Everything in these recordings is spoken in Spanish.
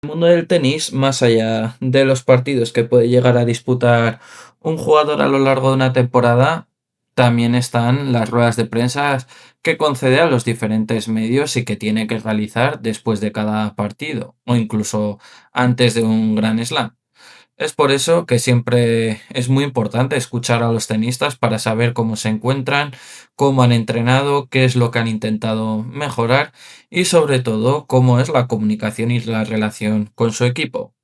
El mundo del tenis, más allá de los partidos que puede llegar a disputar un jugador a lo largo de una temporada, también están las ruedas de prensa que concede a los diferentes medios y que tiene que realizar después de cada partido o incluso antes de un Grand Slam. Es por eso que siempre es muy importante escuchar a los tenistas para saber cómo se encuentran, cómo han entrenado, qué es lo que han intentado mejorar y sobre todo cómo es la comunicación y la relación con su equipo.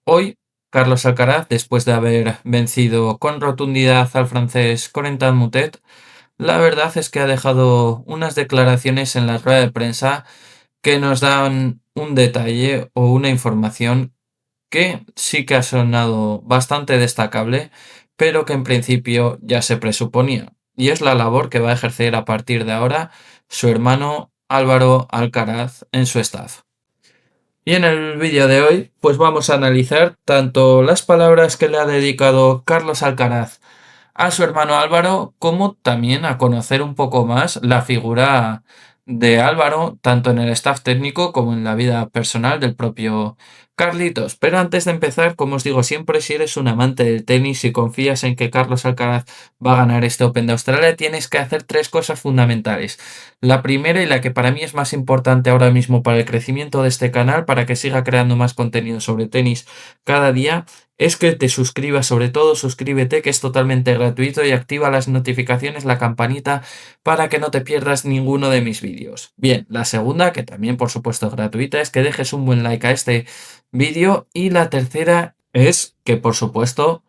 Hoy, Carlos Alcaraz, después de haber vencido con rotundidad al francés Corentin Moutet, la verdad es que ha dejado unas declaraciones en la rueda de prensa que nos dan un detalle o una información que sí que ha sonado bastante destacable, pero que en principio ya se presuponía. Y es la labor que va a ejercer a partir de ahora su hermano Álvaro Alcaraz en su staff. Y en el vídeo de hoy, pues vamos a analizar tanto las palabras que le ha dedicado Carlos Alcaraz a su hermano Álvaro, como también a conocer un poco más la figura de Álvaro, tanto en el staff técnico como en la vida personal del propio Carlitos. Pero antes de empezar, como os digo siempre, si eres un amante del tenis y confías en que Carlos Alcaraz va a ganar este Open de Australia, tienes que hacer tres cosas fundamentales. La primera y la que para mí es más importante ahora mismo para el crecimiento de este canal, para que siga creando más contenido sobre tenis cada día, es que te suscribas, sobre todo suscríbete, que es totalmente gratuito, y activa las notificaciones, la campanita, para que no te pierdas ninguno de mis vídeos. Bien, la segunda, que también por supuesto es gratuita, es que dejes un buen like a este vídeo, y la tercera es que por supuesto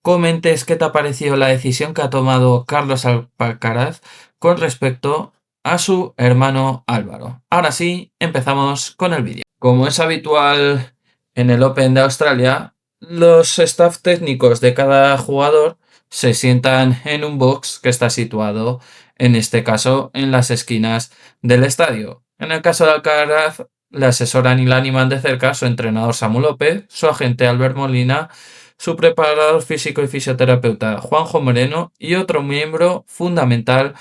comentes qué te ha parecido la decisión que ha tomado Carlos Alcaraz con respecto a su hermano Álvaro. Ahora sí, empezamos con el vídeo. Como es habitual en el Open de Australia, los staff técnicos de cada jugador se sientan en un box que está situado, en este caso, en las esquinas del estadio. En el caso de Alcaraz, le asesoran y le animan de cerca su entrenador Samu López, su agente Albert Molina, su preparador físico y fisioterapeuta Juanjo Moreno y otro miembro fundamental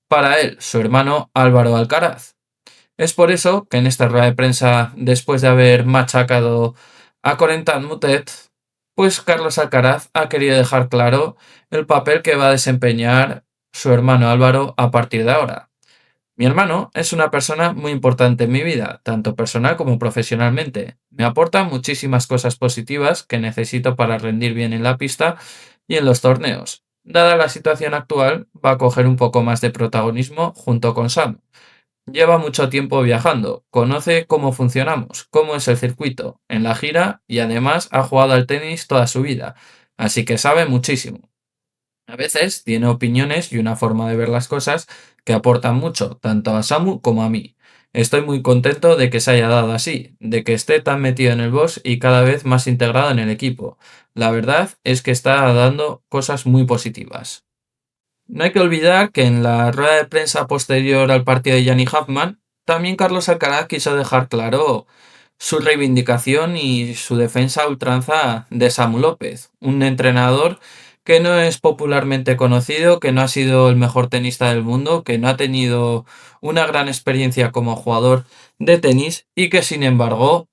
para él, su hermano Álvaro Alcaraz. Es por eso que en esta rueda de prensa, después de haber machacado a Corentin Moutet, pues Carlos Alcaraz ha querido dejar claro el papel que va a desempeñar su hermano Álvaro a partir de ahora. Mi hermano es una persona muy importante en mi vida, tanto personal como profesionalmente. Me aporta muchísimas cosas positivas que necesito para rendir bien en la pista y en los torneos. Dada la situación actual, va a coger un poco más de protagonismo junto con Sam. Lleva mucho tiempo viajando, conoce cómo funcionamos, cómo es el circuito, en la gira, y además ha jugado al tenis toda su vida, así que sabe muchísimo. A veces tiene opiniones y una forma de ver las cosas que aportan mucho, tanto a Samu como a mí. Estoy muy contento de que se haya dado así, de que esté tan metido en el boss y cada vez más integrado en el equipo. La verdad es que está dando cosas muy positivas. No hay que olvidar que en la rueda de prensa posterior al partido de Yanni Huffman, también Carlos Alcaraz quiso dejar claro su reivindicación y su defensa a ultranza de Samu López, un entrenador que no es popularmente conocido, que no ha sido el mejor tenista del mundo, que no ha tenido una gran experiencia como jugador de tenis y que sin embargo,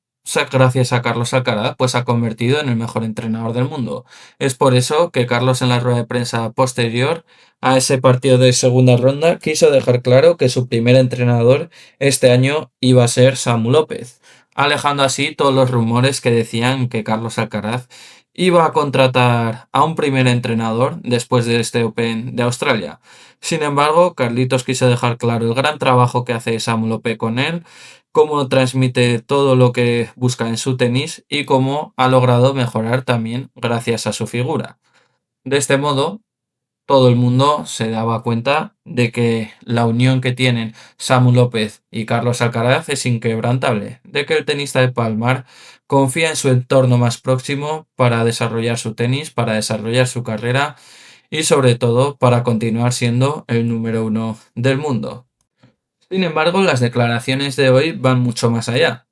gracias a Carlos Alcaraz, pues ha convertido en el mejor entrenador del mundo. Es por eso que Carlos, en la rueda de prensa posterior a ese partido de segunda ronda, quiso dejar claro que su primer entrenador este año iba a ser Samu López, alejando así todos los rumores que decían que Carlos Alcaraz iba a contratar a un primer entrenador después de este Open de Australia. Sin embargo, Carlitos quiso dejar claro el gran trabajo que hace Samu López con él, cómo transmite todo lo que busca en su tenis y cómo ha logrado mejorar también gracias a su figura. De este modo, todo el mundo se daba cuenta de que la unión que tienen Samu López y Carlos Alcaraz es inquebrantable, de que el tenista de Palmar confía en su entorno más próximo para desarrollar su tenis, para desarrollar su carrera y sobre todo para continuar siendo el número uno del mundo. Sin embargo, las declaraciones de hoy van mucho más allá,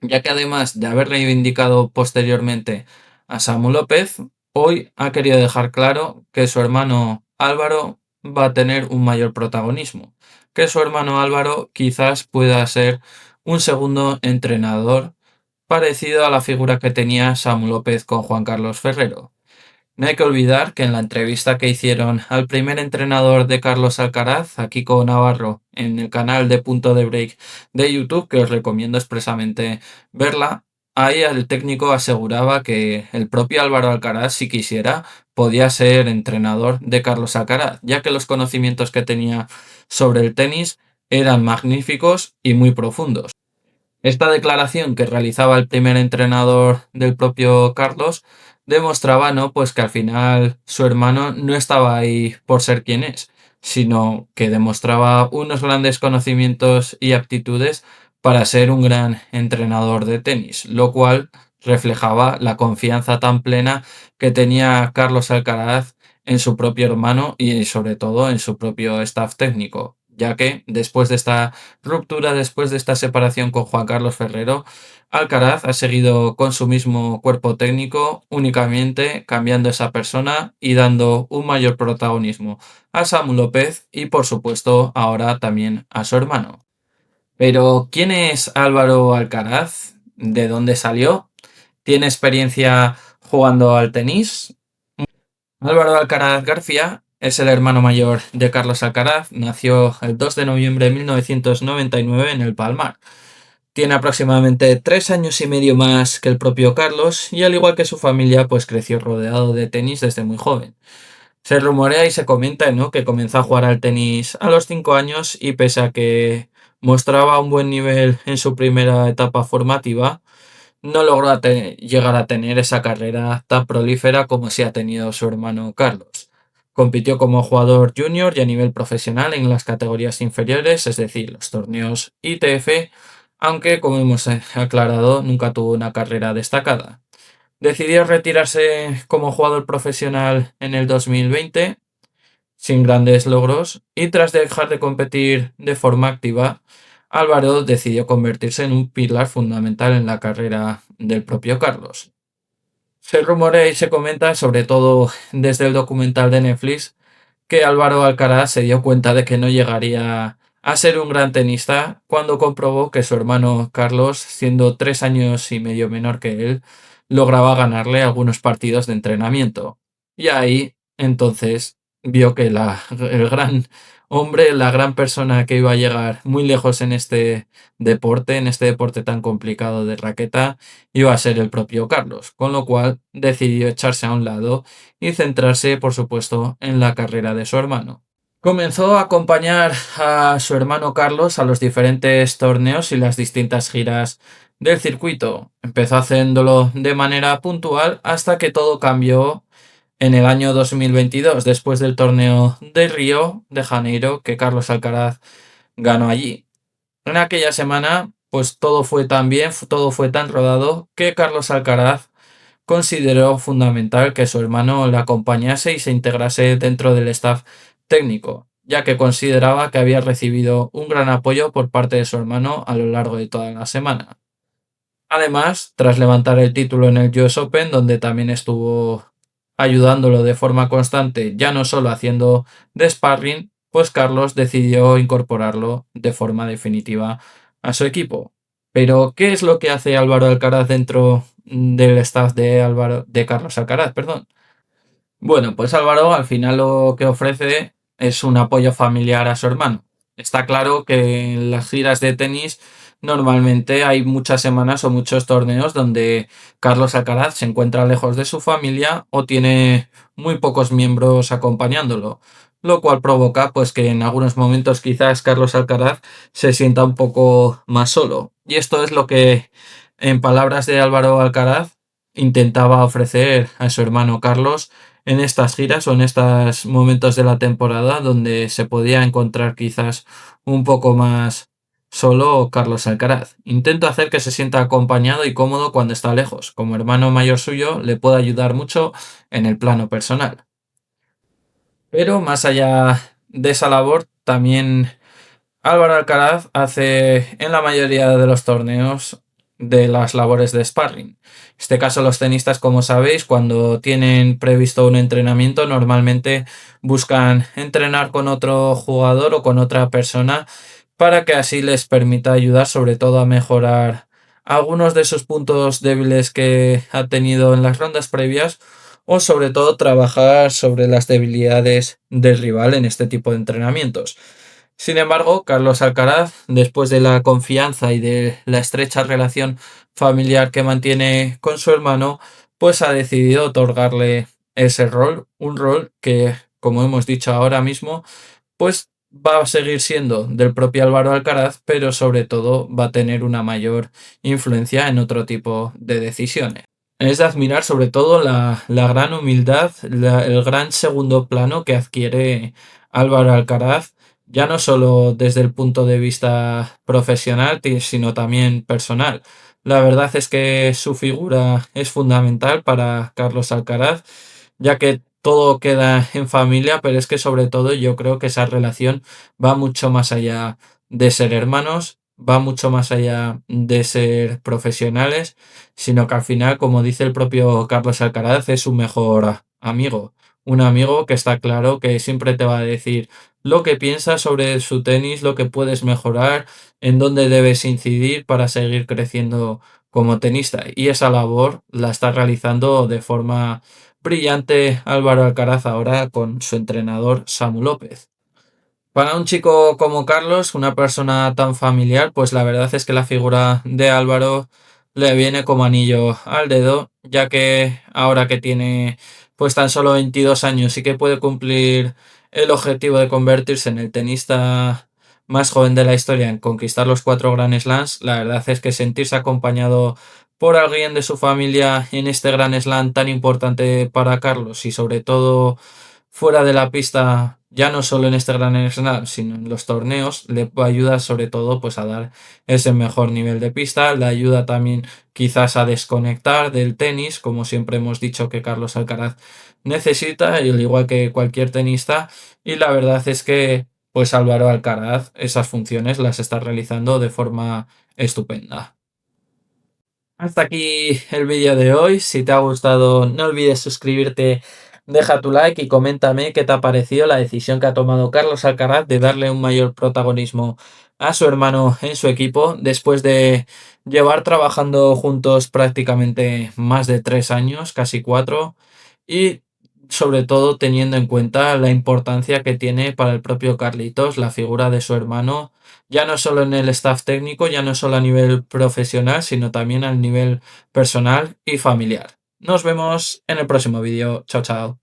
ya que además de haber reivindicado posteriormente a Samu López, hoy ha querido dejar claro que su hermano Álvaro va a tener un mayor protagonismo, que su hermano Álvaro quizás pueda ser un segundo entrenador parecido a la figura que tenía Samu López con Juan Carlos Ferrero. No hay que olvidar que en la entrevista que hicieron al primer entrenador de Carlos Alcaraz, a Kiko Navarro, en el canal de Punto de Break de YouTube, que os recomiendo expresamente verla, ahí el técnico aseguraba que el propio Álvaro Alcaraz, si quisiera, podía ser entrenador de Carlos Alcaraz, ya que los conocimientos que tenía sobre el tenis eran magníficos y muy profundos. Esta declaración que realizaba el primer entrenador del propio Carlos demostraba, ¿no? Pues que al final su hermano no estaba ahí por ser quien es, sino que demostraba unos grandes conocimientos y aptitudes para ser un gran entrenador de tenis, lo cual reflejaba la confianza tan plena que tenía Carlos Alcaraz en su propio hermano y sobre todo en su propio staff técnico, ya que después de esta ruptura, después de esta separación con Juan Carlos Ferrero, Alcaraz ha seguido con su mismo cuerpo técnico, únicamente cambiando esa persona y dando un mayor protagonismo a Samu López y por supuesto ahora también a su hermano. Pero ¿quién es Álvaro Alcaraz? ¿De dónde salió? ¿Tiene experiencia jugando al tenis? Álvaro Alcaraz García es el hermano mayor de Carlos Alcaraz, nació el 2 de noviembre de 1999 en el Palmar. Tiene aproximadamente 3 años y medio más que el propio Carlos y al igual que su familia, pues creció rodeado de tenis desde muy joven. Se rumorea y se comenta, ¿no?, que comenzó a jugar al tenis a los 5 años y pese a que mostraba un buen nivel en su primera etapa formativa, no logró llegar a tener esa carrera tan prolífera como sí ha tenido su hermano Carlos. Compitió como jugador junior y a nivel profesional en las categorías inferiores, es decir, los torneos ITF, aunque como hemos aclarado nunca tuvo una carrera destacada. Decidió retirarse como jugador profesional en el 2020 sin grandes logros y tras dejar de competir de forma activa, Álvaro decidió convertirse en un pilar fundamental en la carrera del propio Carlos. Se rumorea y se comenta, sobre todo desde el documental de Netflix, que Álvaro Alcaraz se dio cuenta de que no llegaría a ser un gran tenista cuando comprobó que su hermano Carlos, siendo 3 años y medio menor que él, lograba ganarle algunos partidos de entrenamiento. Y ahí, entonces, vio que el gran hombre, la gran persona que iba a llegar muy lejos en este deporte tan complicado de raqueta, iba a ser el propio Carlos, con lo cual decidió echarse a un lado y centrarse, por supuesto, en la carrera de su hermano. Comenzó a acompañar a su hermano Carlos a los diferentes torneos y las distintas giras del circuito. Empezó haciéndolo de manera puntual hasta que todo cambió en el año 2022, después del torneo de Río de Janeiro que Carlos Alcaraz ganó allí. En aquella semana, pues todo fue tan bien, todo fue tan rodado que Carlos Alcaraz consideró fundamental que su hermano le acompañase y se integrase dentro del staff técnico, ya que consideraba que había recibido un gran apoyo por parte de su hermano a lo largo de toda la semana. Además, tras levantar el título en el US Open, donde también estuvo ayudándolo de forma constante, ya no solo haciendo de sparring, pues Carlos decidió incorporarlo de forma definitiva a su equipo. Pero, ¿qué es lo que hace Álvaro Alcaraz dentro del staff de Carlos Alcaraz, perdón? Bueno, pues Álvaro al final lo que ofrece es un apoyo familiar a su hermano. Está claro que en las giras de tenis normalmente hay muchas semanas o muchos torneos donde Carlos Alcaraz se encuentra lejos de su familia o tiene muy pocos miembros acompañándolo, lo cual provoca pues que en algunos momentos quizás Carlos Alcaraz se sienta un poco más solo. Y esto es lo que, en palabras de Álvaro Alcaraz, intentaba ofrecer a su hermano Carlos en estas giras o en estos momentos de la temporada donde se podía encontrar quizás un poco más solo Carlos Alcaraz. Intento hacer que se sienta acompañado y cómodo cuando está lejos. Como hermano mayor suyo, le puedo ayudar mucho en el plano personal. Pero más allá de esa labor, también Álvaro Alcaraz hace en la mayoría de los torneos de las labores de sparring. En este caso, los tenistas, como sabéis, cuando tienen previsto un entrenamiento, normalmente buscan entrenar con otro jugador o con otra persona para que así les permita ayudar sobre todo a mejorar algunos de esos puntos débiles que ha tenido en las rondas previas o sobre todo trabajar sobre las debilidades del rival en este tipo de entrenamientos. Sin embargo, Carlos Alcaraz, después de la confianza y de la estrecha relación familiar que mantiene con su hermano, pues ha decidido otorgarle ese rol, un rol que, como hemos dicho ahora mismo, pues va a seguir siendo del propio Álvaro Alcaraz, pero sobre todo va a tener una mayor influencia en otro tipo de decisiones. Es de admirar sobre todo la gran humildad, el gran segundo plano que adquiere Álvaro Alcaraz, ya no solo desde el punto de vista profesional, sino también personal. La verdad es que su figura es fundamental para Carlos Alcaraz, ya que todo queda en familia, pero es que sobre todo yo creo que esa relación va mucho más allá de ser hermanos, va mucho más allá de ser profesionales, sino que al final, como dice el propio Carlos Alcaraz, es un mejor amigo. Un amigo que está claro que siempre te va a decir lo que piensa sobre su tenis, lo que puedes mejorar, en dónde debes incidir para seguir creciendo como tenista. Y esa labor la está realizando de forma brillante Álvaro Alcaraz ahora con su entrenador Samu López. Para un chico como Carlos, una persona tan familiar, pues la verdad es que la figura de Álvaro le viene como anillo al dedo, ya que ahora que tiene pues tan solo 22 años y que puede cumplir el objetivo de convertirse en el tenista más joven de la historia en conquistar los 4 Grand Slams, la verdad es que sentirse acompañado por alguien de su familia en este Grand Slam tan importante para Carlos y sobre todo fuera de la pista, ya no solo en este Gran Slam, sino en los torneos, le ayuda sobre todo pues a dar ese mejor nivel de pista, le ayuda también quizás a desconectar del tenis, como siempre hemos dicho que Carlos Alcaraz necesita, y al igual que cualquier tenista, y la verdad es que pues Álvaro Alcaraz esas funciones las está realizando de forma estupenda. Hasta aquí el vídeo de hoy. Si te ha gustado, no olvides suscribirte, deja tu like y coméntame qué te ha parecido la decisión que ha tomado Carlos Alcaraz de darle un mayor protagonismo a su hermano en su equipo después de llevar trabajando juntos prácticamente más de 3 años, casi 4, y sobre todo teniendo en cuenta la importancia que tiene para el propio Carlitos la figura de su hermano ya no solo en el staff técnico, ya no solo a nivel profesional, sino también a nivel personal y familiar. Nos vemos en el próximo vídeo. Chao, chao.